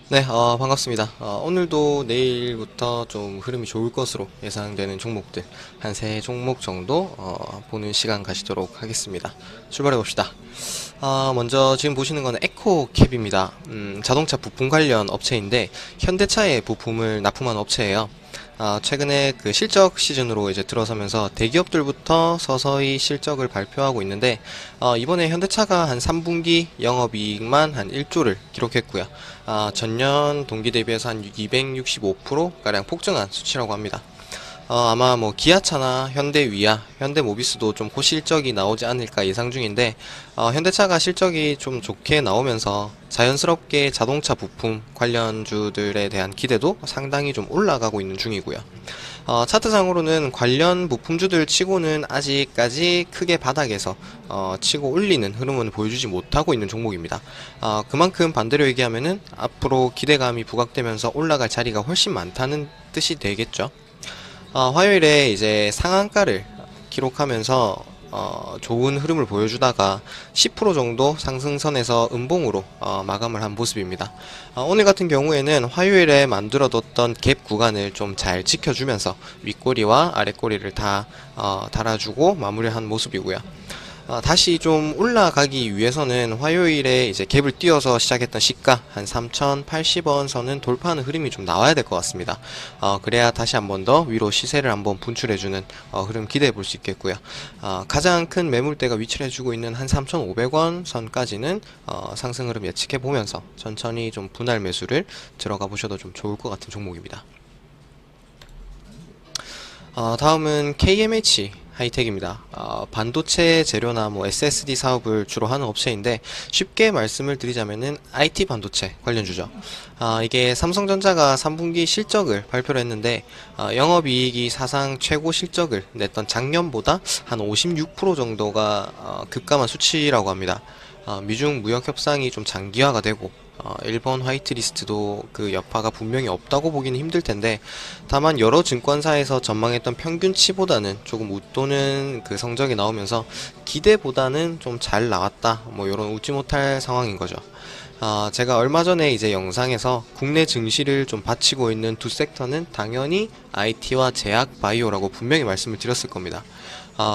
네, 반갑습니다. 오늘도 내일부터 좀 흐름이 좋을 것으로 예상되는 종목들 한 세 종목 정도 보는 시간 가지도록 하겠습니다. 출발해 봅시다. 먼저 지금 보시는 거는 에코캡입니다. 자동차 부품 관련 업체인데 현대차의 부품을 납품하는 업체예요. 최근에 그 실적 시즌으로 이제 들어서면서 대기업들부터 서서히 실적을 발표하고 있는데, 이번에 현대차가 한 3분기 영업이익만 한 1조를 기록했고요. 전년 동기 대비해서 한 265%가량 폭증한 수치라고 합니다. 아마 뭐 기아차나 현대위아, 현대모비스도 좀 고실적이 나오지 않을까 예상 중인데, 현대차가 실적이 좀 좋게 나오면서 자연스럽게 자동차 부품 관련주들에 대한 기대도 상당히 좀 올라가고 있는 중이고요. 차트상으로는 관련 부품주들 치고는 아직까지 크게 바닥에서 치고 올리는 흐름은 보여주지 못하고 있는 종목입니다. 그만큼 반대로 얘기하면은 앞으로 기대감이 부각되면서 올라갈 자리가 훨씬 많다는 뜻이 되겠죠. 화요일에 이제 상한가를 기록하면서 좋은 흐름을 보여주다가 10% 정도 상승선에서 음봉으로 마감을 한 모습입니다. 오늘 같은 경우에는 화요일에 만들어뒀던 갭 구간을 좀 잘 지켜주면서 윗꼬리와 아랫꼬리를 다 달아주고 마무리한 모습이고요. 다시 좀 올라가기 위해서는 화요일에 이제 갭을 띄워서 시작했던 시가 한 3,080원 선은 돌파하는 흐름이 좀 나와야 될 것 같습니다. 그래야 다시 한번 더 위로 시세를 한번 분출해주는 흐름 기대해 볼 수 있겠고요. 가장 큰 매물대가 위치를 해주고 있는 한 3,500원 선까지는 상승 흐름 예측해 보면서 천천히 좀 분할 매수를 들어가 보셔도 좀 좋을 것 같은 종목입니다. 다음은 KMH 하이텍입니다. 반도체 재료나 뭐 SSD 사업을 주로 하는 업체인데 쉽게 말씀을 드리자면은 IT 반도체 관련주죠. 이게 삼성전자가 3분기 실적을 발표를 했는데 영업이익이 사상 최고 실적을 냈던 작년보다 한 56% 정도가 급감한 수치라고 합니다. 미중 무역 협상이 좀 장기화가 되고 일본 화이트리스트도 그 여파가 분명히 없다고 보기는 힘들 텐데, 다만 여러 증권사에서 전망했던 평균치보다는 조금 웃도는 그 성적이 나오면서 기대보다는 좀 잘 나왔다, 뭐 이런 웃지 못할 상황인 거죠. 제가 얼마 전에 이제 영상에서 국내 증시를 좀 바치고 있는 두 섹터는 당연히 IT와 제약 바이오라고 분명히 말씀을 드렸을 겁니다.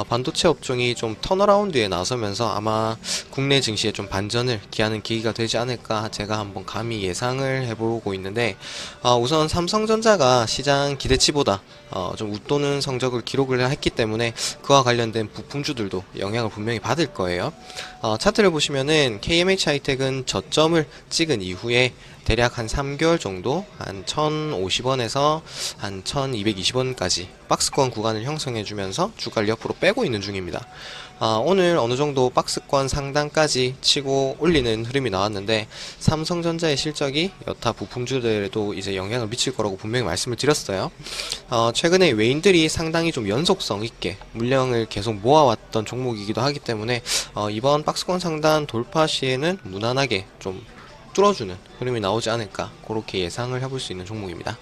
반도체 업종이 좀 턴어라운드에 나서면서 아마 국내 증시에 좀 반전을 기하는 계기가 되지 않을까 제가 한번 감히 예상을 해보고 있는데, 우선 삼성전자가 시장 기대치보다 좀 웃도는 성적을 기록을 했기 때문에 그와 관련된 부품주들도 영향을 분명히 받을 거예요. 차트를 보시면은 KMH 하이텍은 저점을 찍은 이후에 대략 한 3개월 정도 한 1050원에서 한 1220원까지 박스권 구간을 형성해주면서 주가를 옆으로 빼고 있는 중입니다. 오늘 어느정도 박스권 상단까지 치고 올리는 흐름이 나왔는데, 삼성전자의 실적이 여타 부품주들에도 이제 영향을 미칠 거라고 분명히 말씀을 드렸어요. 최근에 외인들이 상당히 좀 연속성 있게 물량을 계속 모아왔던 종목이기도 하기 때문에 이번 박스권 상단 돌파 시에는 무난하게 좀 뚫어주는 흐름이 나오지 않을까, 그렇게 예상을 해볼 수 있는 종목입니다.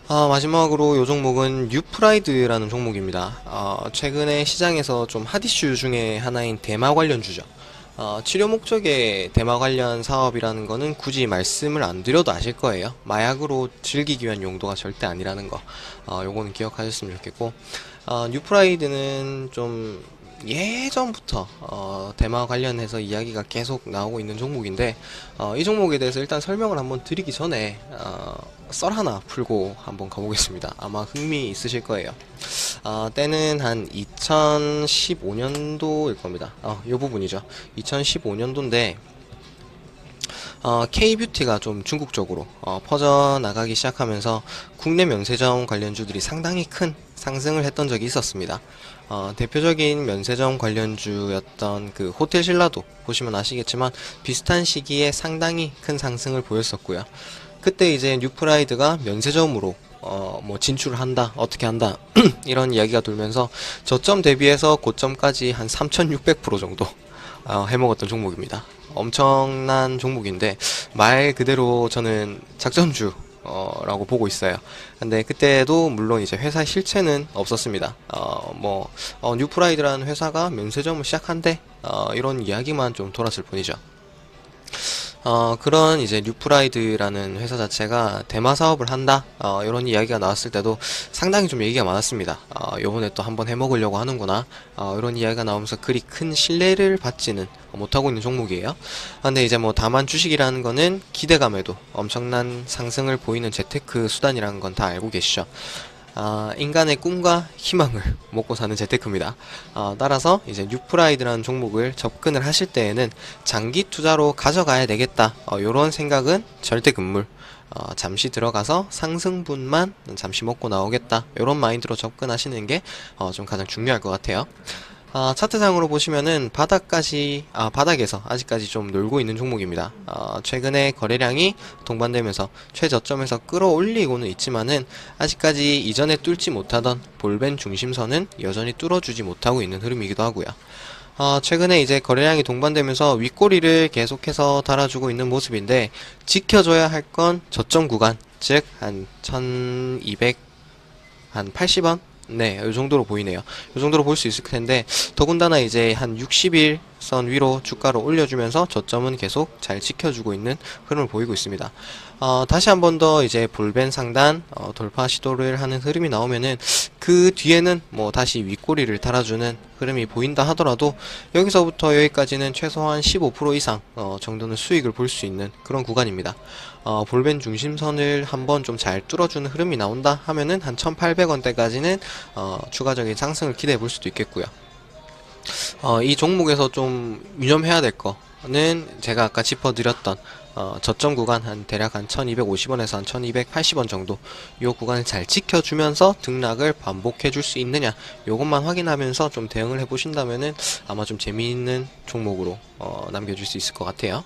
마지막으로 이 종목은 뉴프라이드라는 종목입니다. 최근에 시장에서 좀 핫이슈 중에 하나인 대마 관련주죠. 치료 목적의 대마 관련 사업이라는 거는 굳이 말씀을 안 드려도 아실 거예요. 마약으로 즐기기 위한 용도가 절대 아니라는 거. 요거는 기억하셨으면 좋겠고, 뉴프라이드는 좀 예전부터 대마 관련해서 이야기가 계속 나오고 있는 종목인데, 이 종목에 대해서 일단 설명을 한번 드리기 전에 썰 하나 풀고 한번 가보겠습니다. 아마 흥미 있으실 거예요. 때는 한 2015년도일 겁니다. 이 부분이죠. 2015년도인데 K뷰티가 좀 중국 쪽으로 퍼져나가기 시작하면서 국내 면세점 관련주들이 상당히 큰 상승을 했던 적이 있었습니다. 대표적인 면세점 관련주였던 그 호텔신라도 보시면 아시겠지만 비슷한 시기에 상당히 큰 상승을 보였었고요. 그때 이제 뉴프라이드가 면세점으로 뭐 진출을 한다, 어떻게 한다 이런 이야기가 돌면서 저점 대비해서 고점까지 한 3600% 정도 해먹었던 종목입니다. 엄청난 종목인데 말 그대로 저는 작전주 라고 보고 있어요. 근데 그때도 물론 이제 회사 실체는 없었습니다. 뉴프라이드라는 회사가 면세점을 시작한대, 이런 이야기만 좀 돌았을 뿐이죠. 그런 이제 뉴프라이드라는 회사 자체가 대마 사업을 한다, 이런 이야기가 나왔을 때도 상당히 좀 얘기가 많았습니다. 요번에 또 한번 해먹으려고 하는구나, 이런 이야기가 나오면서 그리 큰 신뢰를 받지는 못하고 있는 종목이에요. 근데 이제 뭐 다만 주식이라는 거는 기대감에도 엄청난 상승을 보이는 재테크 수단이라는 건 다 알고 계시죠. 인간의 꿈과 희망을 먹고 사는 재테크입니다. 따라서 이제 뉴프라이드라는 종목을 접근을 하실 때에는 장기 투자로 가져가야 되겠다, 요런 생각은 절대 금물, 잠시 들어가서 상승분만 잠시 먹고 나오겠다, 요런 마인드로 접근하시는 게 좀 가장 중요할 것 같아요. 차트상으로 보시면은 바닥에서 아직까지 좀 놀고 있는 종목입니다. 최근에 거래량이 동반되면서 최저점에서 끌어올리고는 있지만은 아직까지 이전에 뚫지 못하던 볼벤 중심선은 여전히 뚫어주지 못하고 있는 흐름이기도 하고요. 최근에 이제 거래량이 동반되면서 윗꼬리를 계속해서 달아주고 있는 모습인데, 지켜줘야 할 건 저점 구간, 즉 한 1200, 한 80원? 네, 이 정도로 보이네요. 이 정도로 볼 수 있을 텐데, 더군다나 이제 한 60일선 위로 주가를 올려주면서 저점은 계속 잘 지켜주고 있는 흐름을 보이고 있습니다. 다시 한 번 더 이제 볼벤 상단 돌파 시도를 하는 흐름이 나오면은 그 뒤에는 뭐 다시 윗꼬리를 달아주는 흐름이 보인다 하더라도, 여기서부터 여기까지는 최소한 15% 이상 정도는 수익을 볼 수 있는 그런 구간입니다. 볼벤 중심선을 한번 좀 잘 뚫어주는 흐름이 나온다 하면은 한 1800원대까지는 추가적인 상승을 기대해 볼 수도 있겠고요. 이 종목에서 좀 유념해야 될 거는 제가 아까 짚어드렸던 저점 구간, 한 대략 한 1250원에서 한 1280원 정도, 요 구간을 잘 지켜주면서 등락을 반복해 줄 수 있느냐, 요것만 확인하면서 좀 대응을 해 보신다면은 아마 좀 재미있는 종목으로 남겨줄 수 있을 것 같아요.